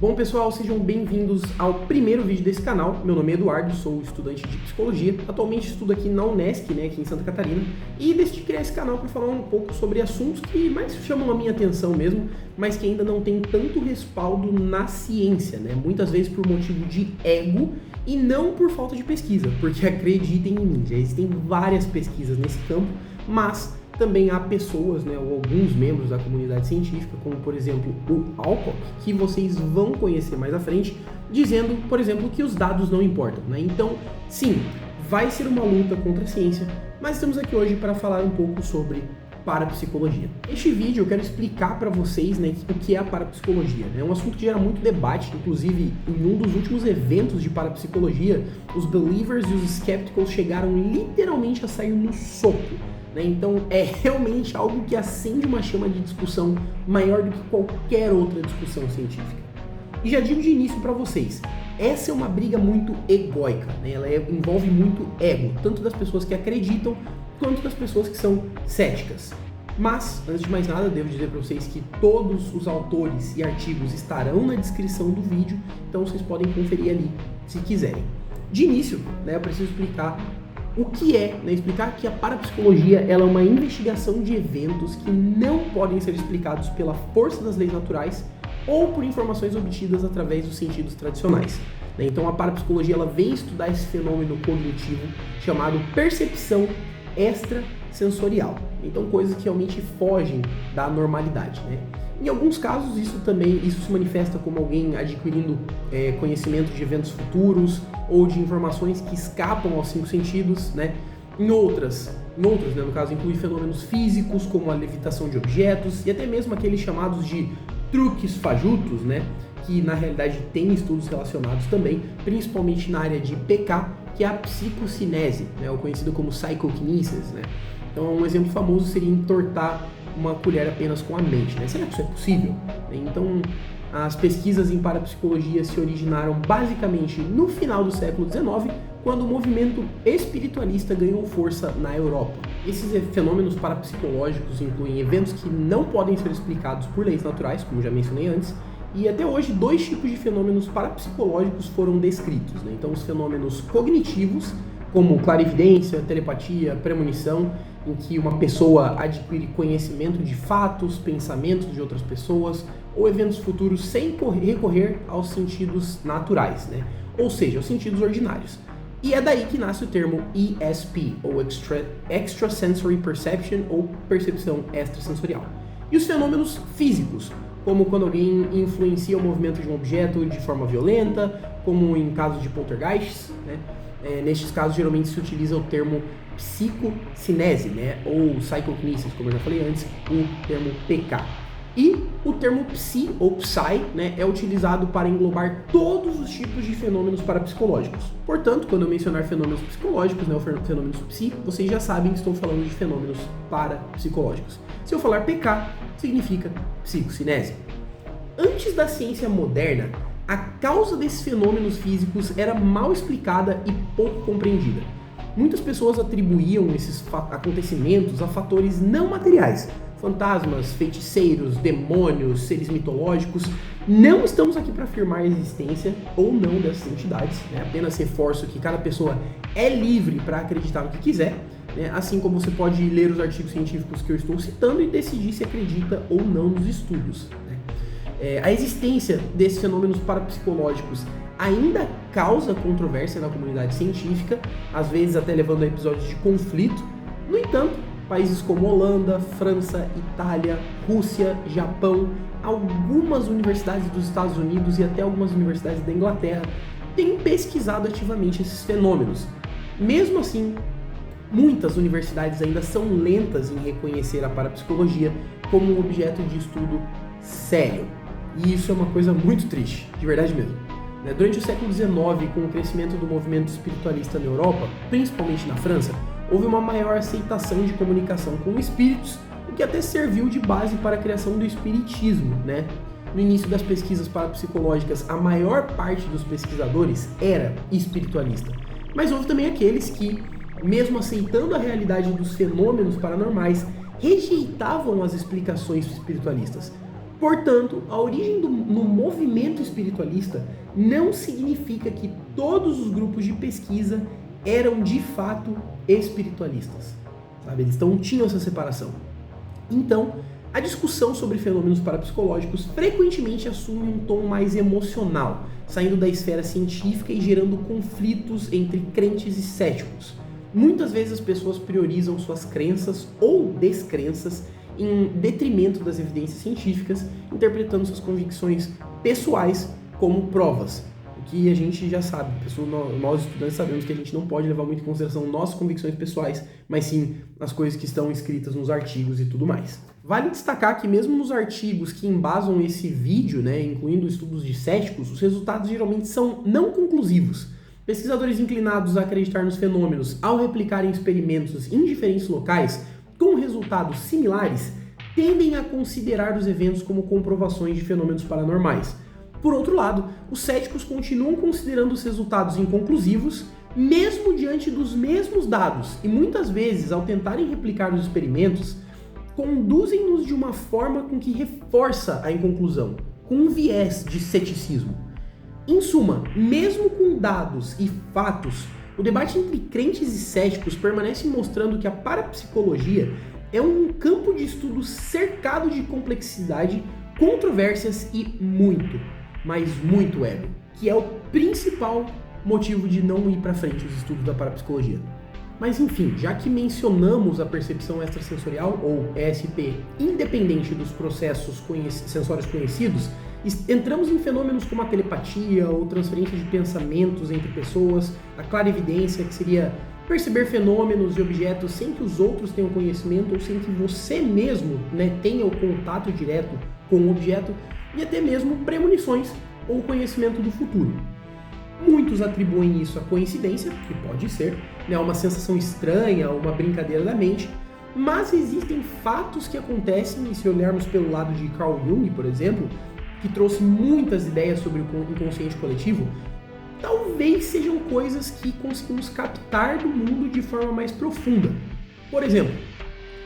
Bom pessoal, sejam bem-vindos ao primeiro vídeo desse canal. Meu nome é Eduardo, sou estudante de psicologia, atualmente estudo aqui na Unesc, aqui em Santa Catarina, e decidi criar esse canal para falar um pouco sobre assuntos que mais chamam a minha atenção mesmo, mas que ainda não tem tanto respaldo na ciência, muitas vezes por motivo de ego e não por falta de pesquisa, porque acreditem em mim, já existem várias pesquisas nesse campo, mas também há pessoas, ou alguns membros da comunidade científica, como por exemplo o Alcock, que vocês vão conhecer mais à frente, dizendo, por exemplo, que os dados não importam, Então, sim, vai ser uma luta contra a ciência, mas estamos aqui hoje para falar um pouco sobre parapsicologia. Neste vídeo eu quero explicar para vocês o que é a parapsicologia. É um assunto que gera muito debate, inclusive em um dos últimos eventos de parapsicologia, os believers e os skepticals chegaram literalmente a sair no soco. Então é realmente algo que acende uma chama de discussão maior do que qualquer outra discussão científica. E já digo de início para vocês, essa é uma briga muito egóica, ela envolve muito ego, tanto das pessoas que acreditam quanto das pessoas que são céticas. Mas, antes de mais nada, devo dizer para vocês que todos os autores e artigos estarão na descrição do vídeo, então vocês podem conferir ali se quiserem. De início, eu preciso explicar o que explicar que a parapsicologia ela é uma investigação de eventos que não podem ser explicados pela força das leis naturais ou por informações obtidas através dos sentidos tradicionais. Então a parapsicologia ela vem estudar esse fenômeno cognitivo chamado percepção extrasensorial. Então coisas que realmente fogem da normalidade. Em alguns casos isso se manifesta como alguém adquirindo conhecimento de eventos futuros ou de informações que escapam aos cinco sentidos, Em outras, no caso, inclui fenômenos físicos como a levitação de objetos e até mesmo aqueles chamados de truques fajutos, que na realidade tem estudos relacionados também, principalmente na área de PK, que é a psicocinese, o conhecido como psychokinesis, Então um exemplo famoso seria entortar uma colher apenas com a mente, Será que isso é possível? Então, as pesquisas em parapsicologia se originaram basicamente no final do século XIX, quando o movimento espiritualista ganhou força na Europa. Esses fenômenos parapsicológicos incluem eventos que não podem ser explicados por leis naturais, como já mencionei antes, e até hoje dois tipos de fenômenos parapsicológicos foram descritos. Então, os fenômenos cognitivos, como clarividência, telepatia, premonição, em que uma pessoa adquire conhecimento de fatos, pensamentos de outras pessoas ou eventos futuros sem recorrer aos sentidos naturais, ou seja, aos sentidos ordinários. E é daí que nasce o termo ESP, ou Extrasensory Perception, ou percepção extrasensorial. E os fenômenos físicos, como quando alguém influencia o movimento de um objeto de forma violenta, como em casos de poltergeists, Nestes casos, geralmente se utiliza o termo psicocinese, ou psychokinesis, como eu já falei antes, o termo PK. E o termo psi, ou psy, é utilizado para englobar todos os tipos de fenômenos parapsicológicos. Portanto, quando eu mencionar fenômenos psicológicos, fenômenos psi, vocês já sabem que estou falando de fenômenos parapsicológicos. Se eu falar PK, significa psicocinese. Antes da ciência moderna, a causa desses fenômenos físicos era mal explicada e pouco compreendida. Muitas pessoas atribuíam esses acontecimentos a fatores não materiais, fantasmas, feiticeiros, demônios, seres mitológicos. Não estamos aqui para afirmar a existência ou não dessas entidades, apenas reforço que cada pessoa é livre para acreditar no que quiser, assim como você pode ler os artigos científicos que eu estou citando e decidir se acredita ou não nos estudos. A existência desses fenômenos parapsicológicos ainda causa controvérsia na comunidade científica, às vezes até levando a episódios de conflito. No entanto, países como Holanda, França, Itália, Rússia, Japão, algumas universidades dos Estados Unidos e até algumas universidades da Inglaterra têm pesquisado ativamente esses fenômenos. Mesmo assim, muitas universidades ainda são lentas em reconhecer a parapsicologia como um objeto de estudo sério. E isso é uma coisa muito triste, de verdade mesmo. Durante o século XIX, com o crescimento do movimento espiritualista na Europa, principalmente na França, houve uma maior aceitação de comunicação com espíritos, o que até serviu de base para a criação do espiritismo. No início das pesquisas parapsicológicas, a maior parte dos pesquisadores era espiritualista. Mas houve também aqueles que, mesmo aceitando a realidade dos fenômenos paranormais, rejeitavam as explicações espiritualistas. Portanto, a origem no movimento espiritualista não significa que todos os grupos de pesquisa eram de fato espiritualistas, sabe? Eles tinham essa separação. Então, a discussão sobre fenômenos parapsicológicos frequentemente assume um tom mais emocional, saindo da esfera científica e gerando conflitos entre crentes e céticos. Muitas vezes as pessoas priorizam suas crenças ou descrenças em detrimento das evidências científicas, interpretando suas convicções pessoais como provas. O que a gente já sabe, nós estudantes sabemos que a gente não pode levar muito em consideração nossas convicções pessoais, mas sim as coisas que estão escritas nos artigos e tudo mais. Vale destacar que mesmo nos artigos que embasam esse vídeo, incluindo estudos de céticos, os resultados geralmente são não conclusivos. Pesquisadores inclinados a acreditar nos fenômenos ao replicarem experimentos em diferentes locais com resultados similares tendem a considerar os eventos como comprovações de fenômenos paranormais. Por outro lado, os céticos continuam considerando os resultados inconclusivos, mesmo diante dos mesmos dados, e muitas vezes, ao tentarem replicar os experimentos, conduzem-nos de uma forma com que reforça a inconclusão, com um viés de ceticismo. Em suma, mesmo com dados e fatos, o debate entre crentes e céticos permanece mostrando que a parapsicologia é um campo de estudo cercado de complexidade, controvérsias e muito, mas muito ego, que é o principal motivo de não ir para frente os estudos da parapsicologia. Mas enfim, já que mencionamos a percepção extrasensorial, ou ESP, independente dos processos sensórios conhecidos, entramos em fenômenos como a telepatia ou transferência de pensamentos entre pessoas, a clarividência, que seria perceber fenômenos e objetos sem que os outros tenham conhecimento ou sem que você mesmo tenha o contato direto com o objeto, e até mesmo premonições ou conhecimento do futuro. Muitos atribuem isso à coincidência, que pode ser, uma sensação estranha ou uma brincadeira da mente, mas existem fatos que acontecem, e se olharmos pelo lado de Carl Jung, por exemplo, que trouxe muitas ideias sobre o inconsciente coletivo, talvez sejam coisas que conseguimos captar do mundo de forma mais profunda. Por exemplo,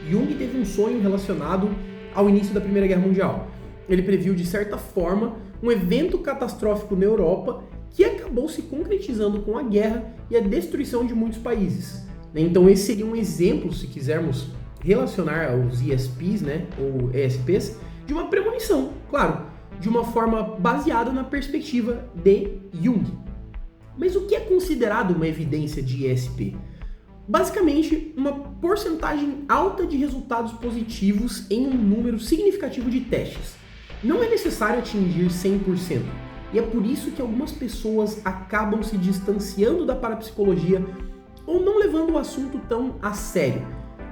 Jung teve um sonho relacionado ao início da Primeira Guerra Mundial. Ele previu, de certa forma, um evento catastrófico na Europa que acabou se concretizando com a guerra e a destruição de muitos países. Então esse seria um exemplo, se quisermos relacionar aos ESPs, ou ESPs, de uma premonição, claro, de uma forma baseada na perspectiva de Jung. Mas o que é considerado uma evidência de ESP? Basicamente, uma porcentagem alta de resultados positivos em um número significativo de testes. Não é necessário atingir 100%, e é por isso que algumas pessoas acabam se distanciando da parapsicologia ou não levando o assunto tão a sério.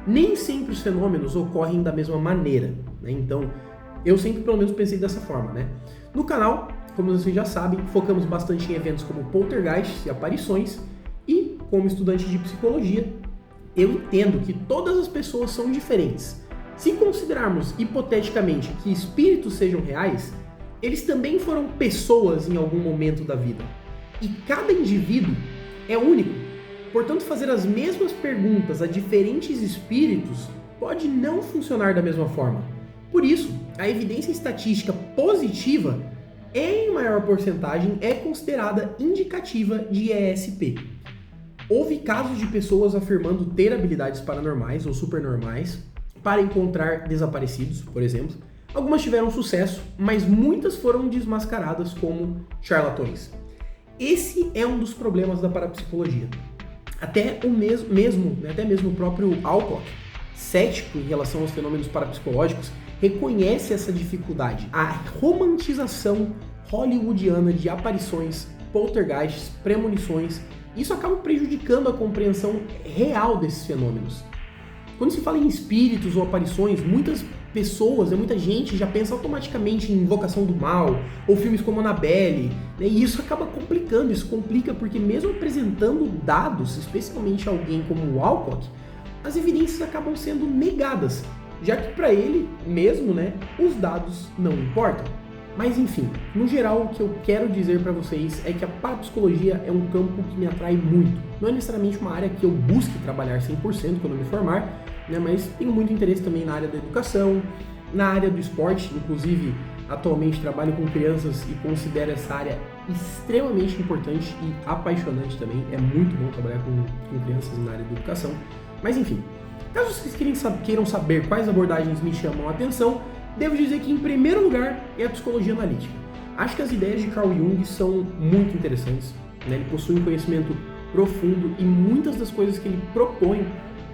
Nem sempre os fenômenos ocorrem da mesma maneira, Então, eu sempre pelo menos pensei dessa forma, No canal, como vocês já sabem, focamos bastante em eventos como poltergeists e aparições, e como estudante de psicologia, eu entendo que todas as pessoas são diferentes. Se considerarmos hipoteticamente que espíritos sejam reais, eles também foram pessoas em algum momento da vida. E cada indivíduo é único. Portanto, fazer as mesmas perguntas a diferentes espíritos pode não funcionar da mesma forma. Por isso, a evidência estatística positiva, em maior porcentagem, é considerada indicativa de ESP. Houve casos de pessoas afirmando ter habilidades paranormais ou supernormais para encontrar desaparecidos, por exemplo. Algumas tiveram sucesso, mas muitas foram desmascaradas como charlatões. Esse é um dos problemas da parapsicologia. Até mesmo o próprio Alcock, cético em relação aos fenômenos parapsicológicos, reconhece essa dificuldade. A romantização hollywoodiana de aparições, poltergeists, premonições, isso acaba prejudicando a compreensão real desses fenômenos. Quando se fala em espíritos ou aparições, muitas pessoas, muita gente já pensa automaticamente em Invocação do Mal, ou filmes como Annabelle, e isso acaba complicando, isso complica porque mesmo apresentando dados, especialmente alguém como o Alcock, as evidências acabam sendo negadas, já que para ele mesmo, os dados não importam. Mas enfim, no geral o que eu quero dizer para vocês é que a parapsicologia é um campo que me atrai muito. Não é necessariamente uma área que eu busque trabalhar 100% quando eu me formar, mas tenho muito interesse também na área da educação, na área do esporte, inclusive atualmente trabalho com crianças e considero essa área extremamente importante e apaixonante também. É muito bom trabalhar com crianças na área da educação. Mas enfim, caso vocês queiram saber quais abordagens me chamam a atenção, devo dizer que em primeiro lugar é a psicologia analítica. Acho que as ideias de Carl Jung são muito interessantes, né? Ele possui um conhecimento profundo e muitas das coisas que ele propõe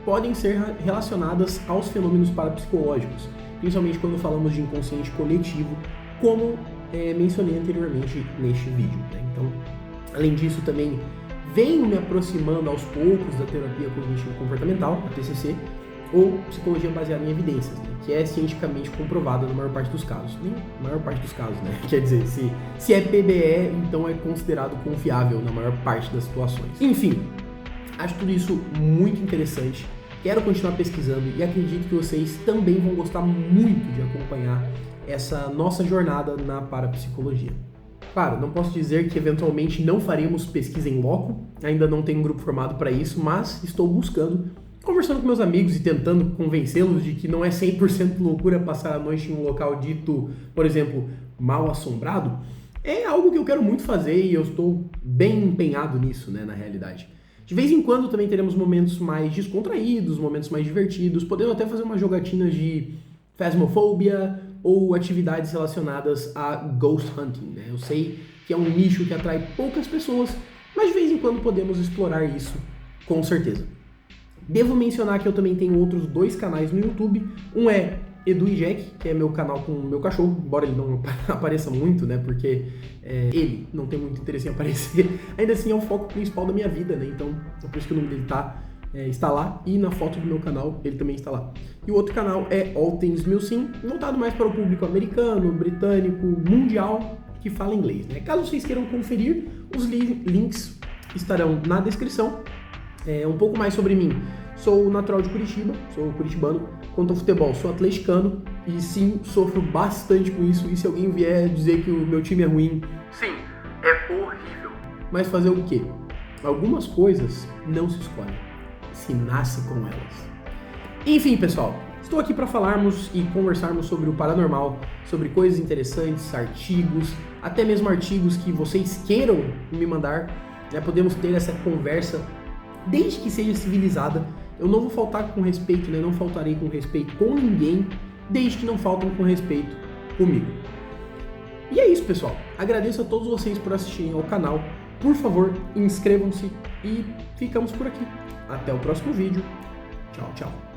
podem ser relacionadas aos fenômenos parapsicológicos, principalmente quando falamos de inconsciente coletivo, como mencionei anteriormente neste vídeo, né? Então, além disso, também venho me aproximando aos poucos da terapia cognitivo-comportamental, a TCC, ou psicologia baseada em evidências, né? Que é cientificamente comprovada na maior parte dos casos. Nem na maior parte dos casos, né? Quer dizer, se é PBE, então é considerado confiável na maior parte das situações. Enfim, acho tudo isso muito interessante. Quero continuar pesquisando e acredito que vocês também vão gostar muito de acompanhar essa nossa jornada na parapsicologia. Claro, não posso dizer que eventualmente não faremos pesquisa em loco, ainda não tenho um grupo formado para isso, mas estou buscando, conversando com meus amigos e tentando convencê-los de que não é 100% loucura passar a noite em um local dito, por exemplo, mal assombrado. É algo que eu quero muito fazer e eu estou bem empenhado nisso, né, na realidade. De vez em quando também teremos momentos mais descontraídos, momentos mais divertidos, podendo até fazer uma jogatina de phasmophobia ou atividades relacionadas a ghost hunting, né? Eu sei que é um nicho que atrai poucas pessoas, mas de vez em quando podemos explorar isso, com certeza. Devo mencionar que eu também tenho outros 2 canais no YouTube. Um é Edu e Jack, que é meu canal com o meu cachorro, embora ele não apareça muito, né, porque ele não tem muito interesse em aparecer. Ainda assim é o foco principal da minha vida, né, então é por isso que o nome dele está lá, e na foto do meu canal ele também está lá. E o outro canal é All Things Milsim, voltado mais para o público americano, britânico, mundial, que fala inglês, né. Caso vocês queiram conferir, os links estarão na descrição. Um pouco mais sobre mim. Sou natural de Curitiba, sou curitibano. Quanto ao futebol, sou atleticano e sim, sofro bastante com isso. E se alguém vier dizer que o meu time é ruim, sim, é horrível. Mas fazer o quê? Algumas coisas não se escolhem, se nasce com elas. Enfim, pessoal, estou aqui para falarmos e conversarmos sobre o paranormal, sobre coisas interessantes, artigos, até mesmo artigos que vocês queiram me mandar, né? Podemos ter essa conversa desde que seja civilizada. Eu não vou faltar com respeito, né? Não faltarei com respeito com ninguém, desde que não faltem com respeito comigo. E é isso, pessoal. Agradeço a todos vocês por assistirem ao canal. Por favor, inscrevam-se e ficamos por aqui. Até o próximo vídeo. Tchau, tchau.